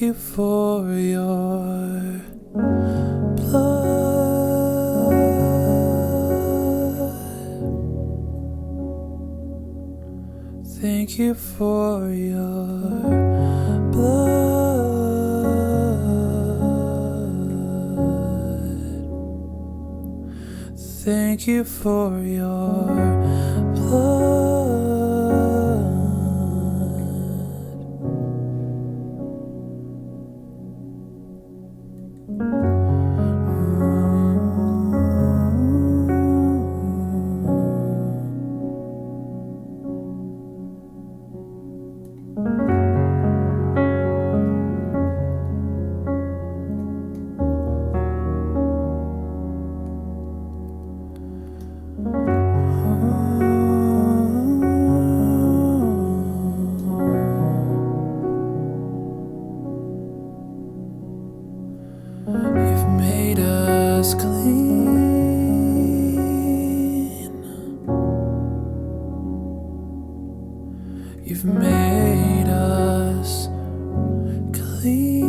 you for your blood. Thank you for your blood. Thank you for your blood. You've made us clean. You've made us clean.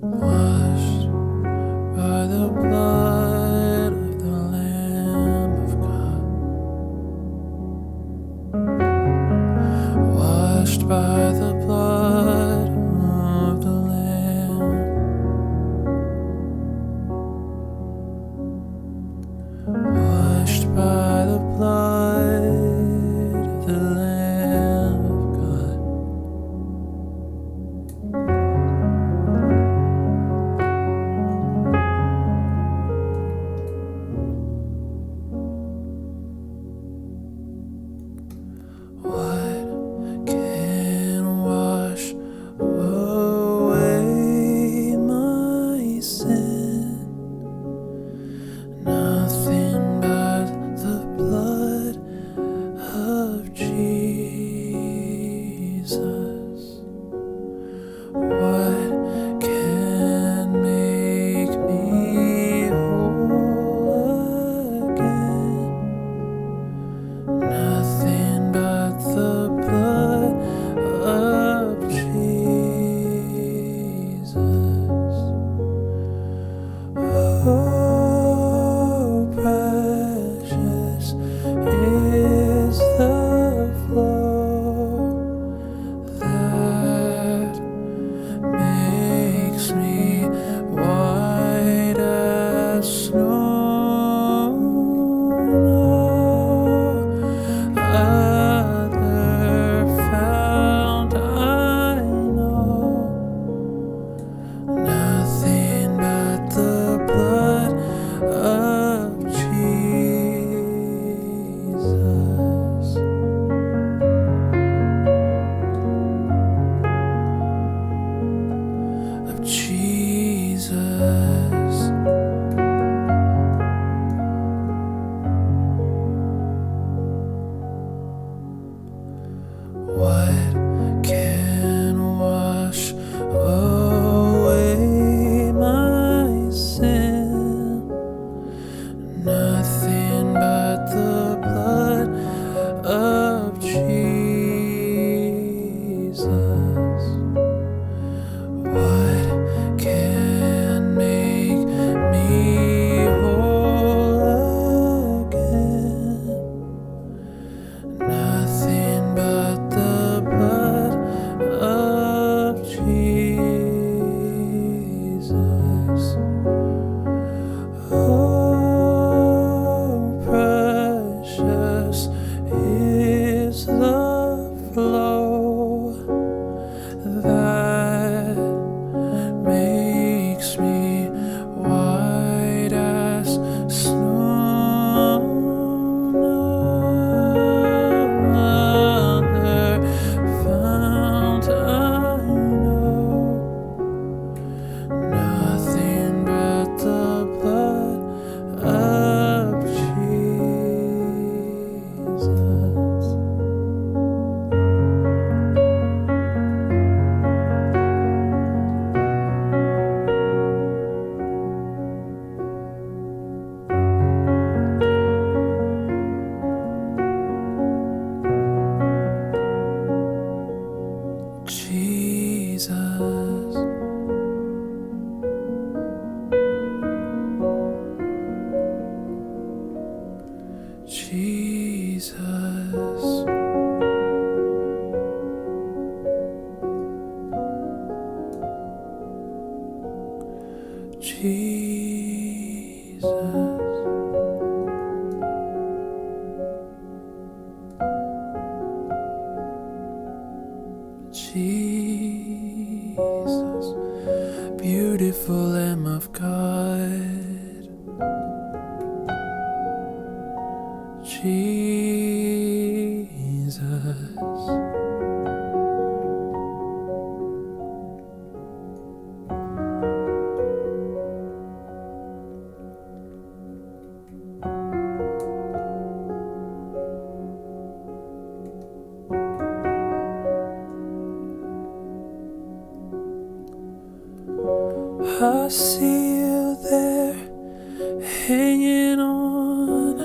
Washed by the blood of the Lamb of God. Washed by the blood of the Lamb. Washed by the blood of the Lamb of God. What can wash away my sin? Nothing but the blood of Jesus. What can make me whole again? Nothing but the blood of Jesus. Oh, precious is the flow that makes me white as snow. No other fount I know. Nothing but the blood of Jesus. Of Jesus. What can wash away my sin? Nothing but the blood of Jesus. What can make me whole again? Nothing but the blood of Jesus. Oh, precious is the flow that makes me white as snow. No other fount I know. Nothing but the blood of Jesus. Jesus, beautiful Lamb of God, Jesus. I see you there, hanging on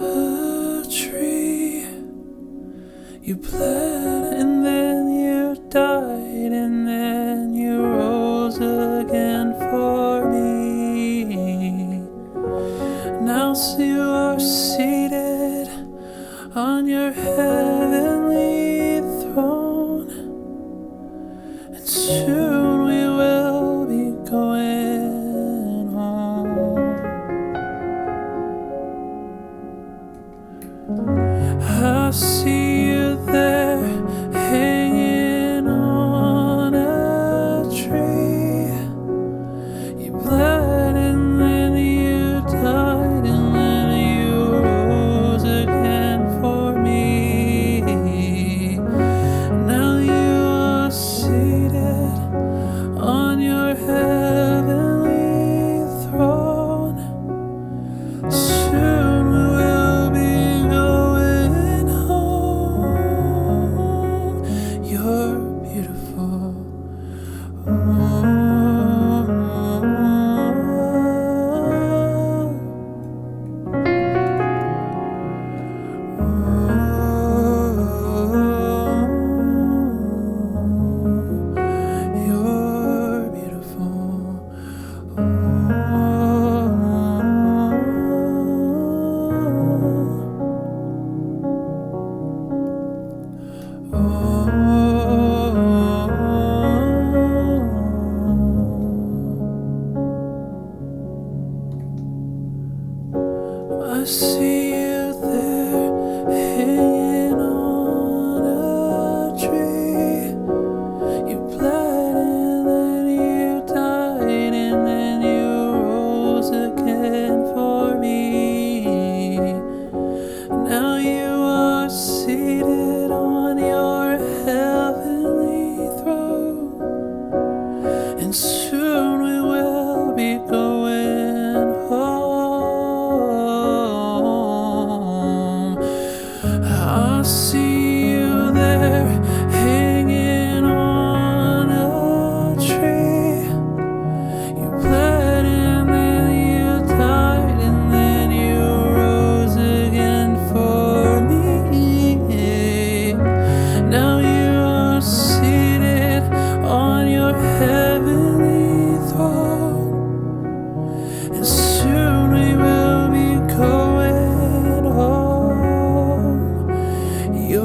a tree. You bled and then you died and then you rose again for me. Now you are seated on your heavenly throne, and soon we will be going home. I see you there, hanging on a tree. You bled and then you died and then you rose again for me. Now you are seated on your heavenly throne. Soon we will be going home. You're beautiful. You're I see you there, hanging on a tree. You bled and then you died and then you rose again for me. Now you are seated on your heavenly throne, and soon we will be going home. I see you there, hanging on a tree. You bled and then you died and then you rose again for me. Now you are seated on your heavenly throne, and soon we will be going home. You're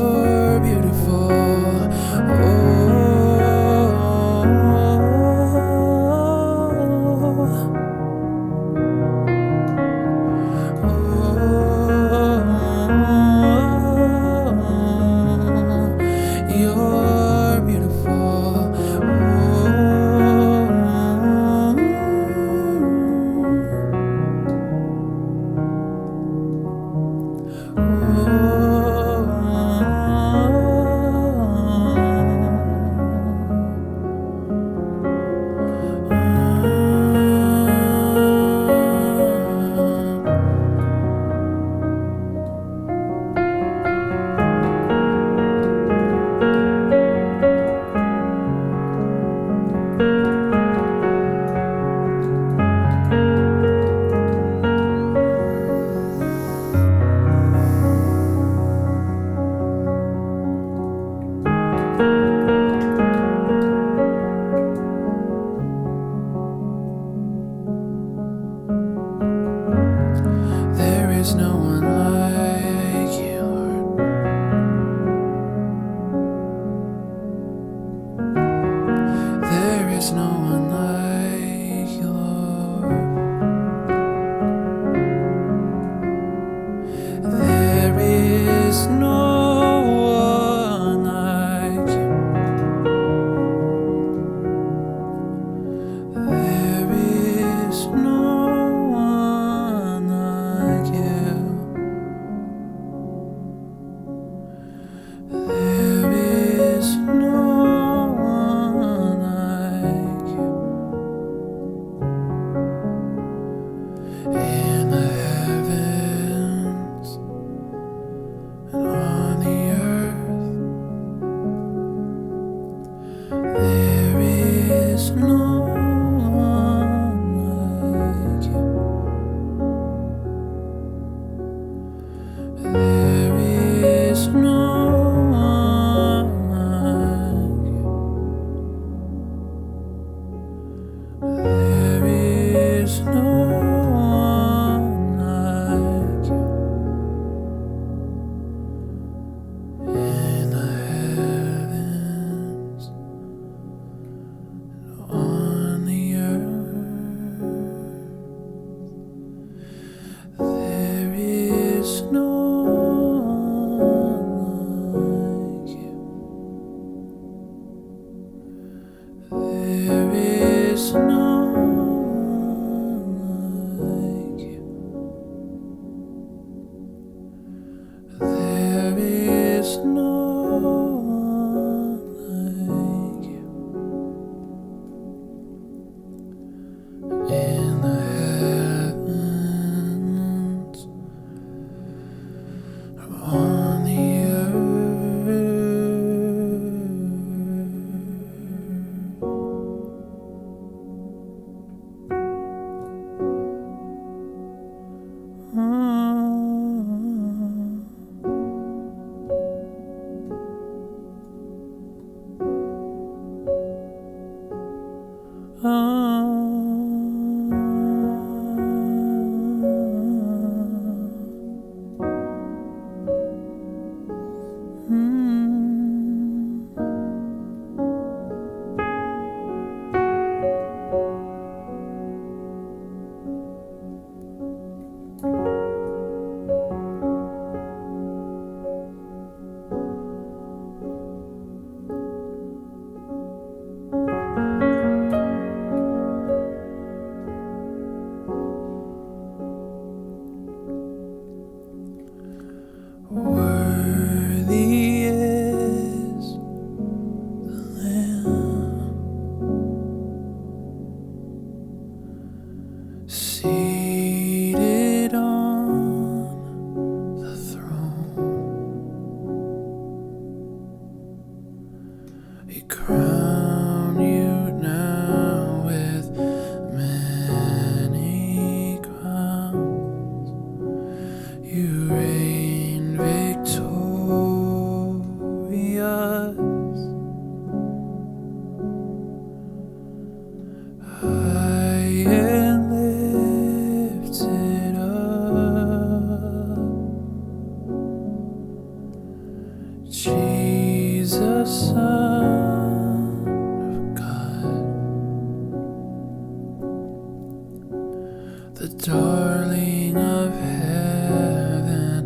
Darling of heaven,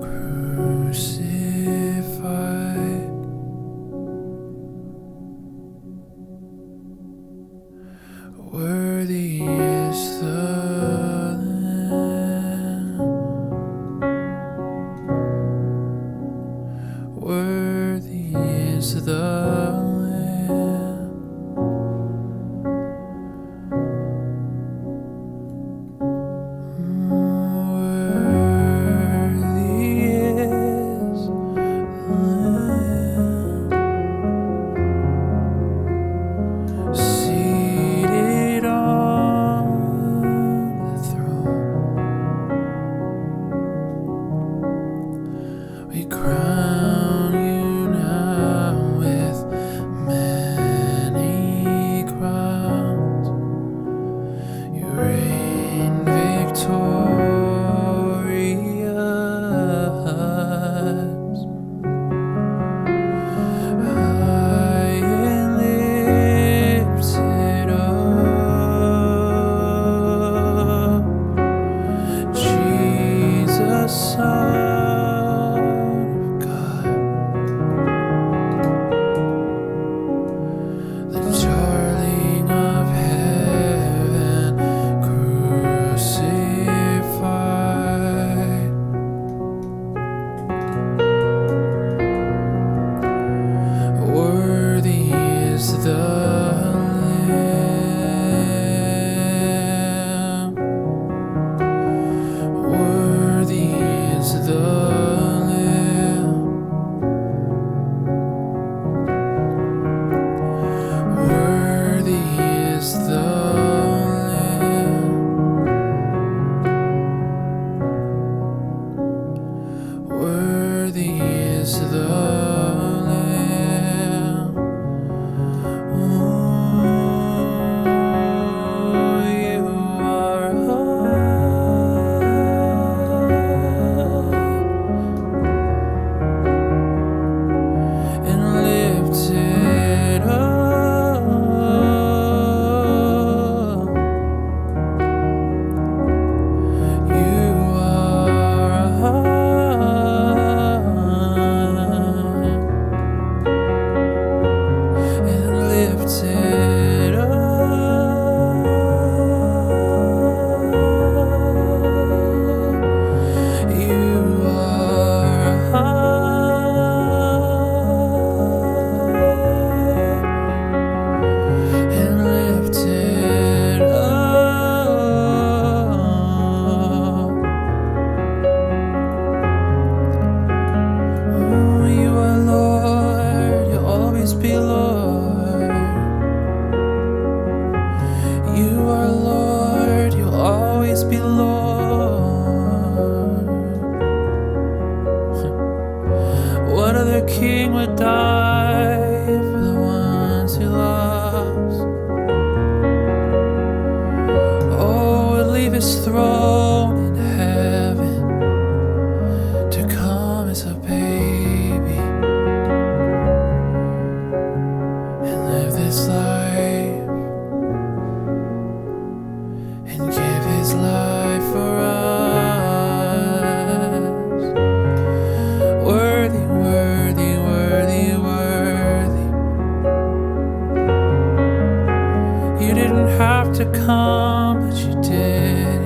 crucified. Worthy is the Lamb. Worthy is the Lamb. We crown you now with many crowns. You reign victorious, high and lifted up, Jesus, Son. The Lamb, worthy is the Lamb, worthy is the Lamb, worthy is the king would die for the ones he loves. Oh, would leave his throne in heaven to come as a baby and live this life and give his life for us. Worthy, worthy, worthy, worthy. You didn't have to come, but you did.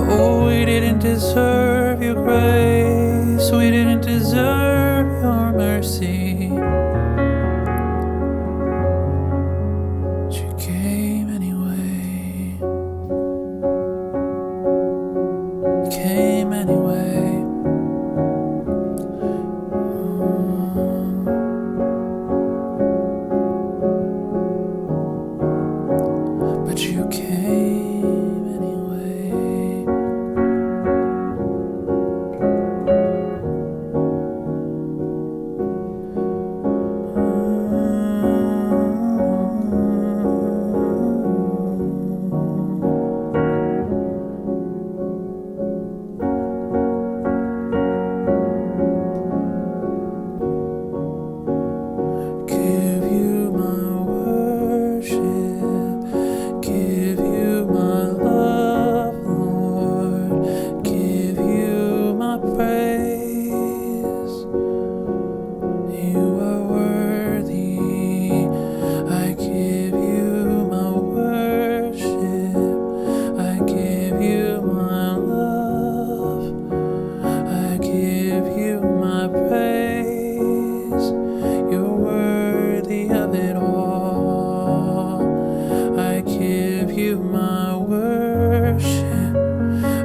Oh, we didn't deserve your grace, we didn't deserve your mercy, but you came anyway. You came anyway. But you came anyway. Give you my worship, give you my love, Lord, give you my praise. You are worthy. I give you my worship, I give you my love, I give you my praise. You're worthy of it all. I give you my worship,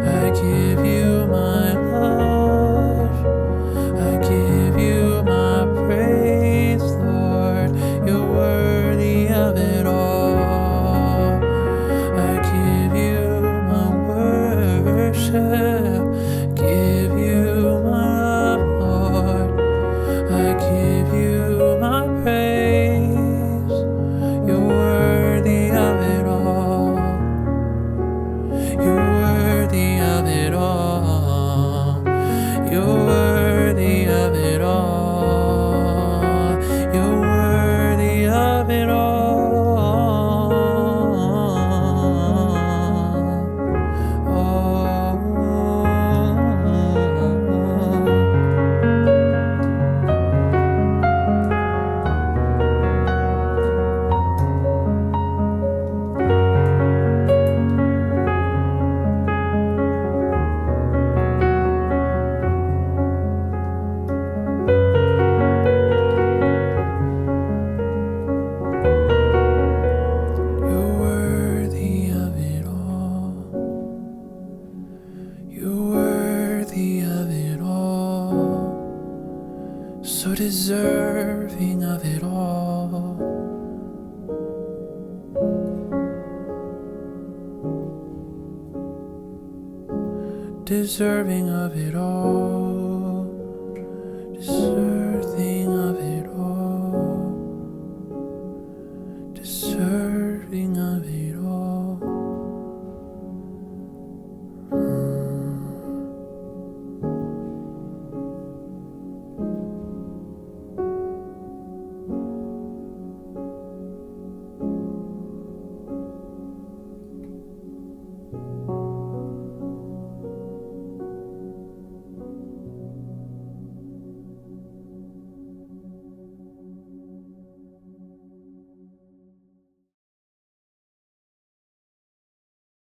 I give you my love, I give you my praise, Lord. You're worthy of it all. I give you my worship, give you my love, Lord. I give you my praise. You're worthy of it all. You're worthy of it all. You're worthy of it all. You're worthy of it all. Oh. You're worthy of it all. You're worthy of it all. So deserving of it all. Deserving of it all. Deserving